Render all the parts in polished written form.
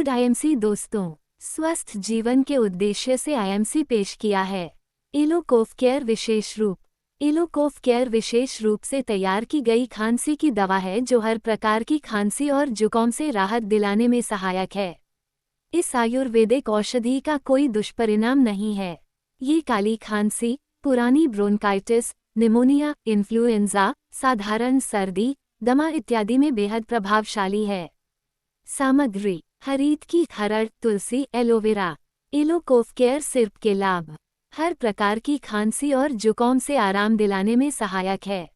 Good IMC दोस्तों, स्वस्थ जीवन के उद्देश्य से आईएमसी पेश किया है। इलोकोफ केयर विशेष रूप। इलोकोफ केयर विशेष रूप से तैयार की गई खांसी की दवा है जो हर प्रकार की खांसी और जुकाम से राहत दिलाने में सहायक है। इस आयुर्वेदिक औषधि का कोई दुष्परिणाम नहीं है। ये काली खांसी, पुरानी ब्रोंकाइटिस, निमोनिया, इन्फ्लुएंजा, साधारण सर्दी, दमा इत्यादि में बेहद प्रभावशाली है। सामग्री: हरीत की हरड़, तुलसी, एलोवेरा। इलोकोफ केयर सिरप के लाभ: हर प्रकार की खांसी और जुकाम से आराम दिलाने में सहायक है।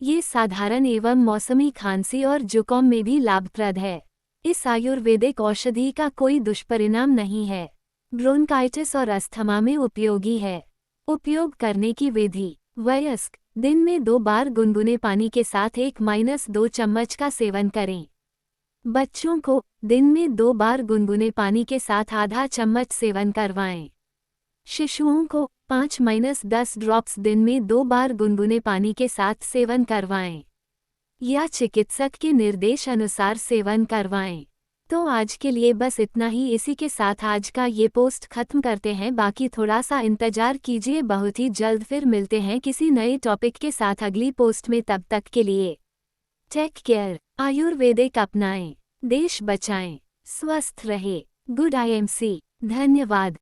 ये साधारण एवं मौसमी खांसी और जुकाम में भी लाभप्रद है। इस आयुर्वेदिक औषधि का कोई दुष्परिणाम नहीं है। ब्रोंकाइटिस और अस्थमा में उपयोगी है। उपयोग करने की विधि: वयस्क दिन में 2 बार गुनगुने पानी के साथ 1-2 चम्मच का सेवन करें। बच्चों को दिन में 2 बार गुनगुने पानी के साथ आधा चम्मच सेवन करवाएं। शिशुओं को 5-10 ड्रॉप्स दिन में 2 बार गुनगुने पानी के साथ सेवन करवाएं या चिकित्सक के निर्देश अनुसार सेवन करवाएं। तो आज के लिए बस इतना ही। इसी के साथ आज का ये पोस्ट खत्म करते हैं। बाकी थोड़ा सा इंतजार कीजिए, बहुत ही जल्द फिर मिलते हैं किसी नए टॉपिक के साथ अगली पोस्ट में। तब तक के लिए टेक केयर। आयुर्वेदिक अपनाएं, देश बचाएं, स्वस्थ रहे। Good IMC. धन्यवाद।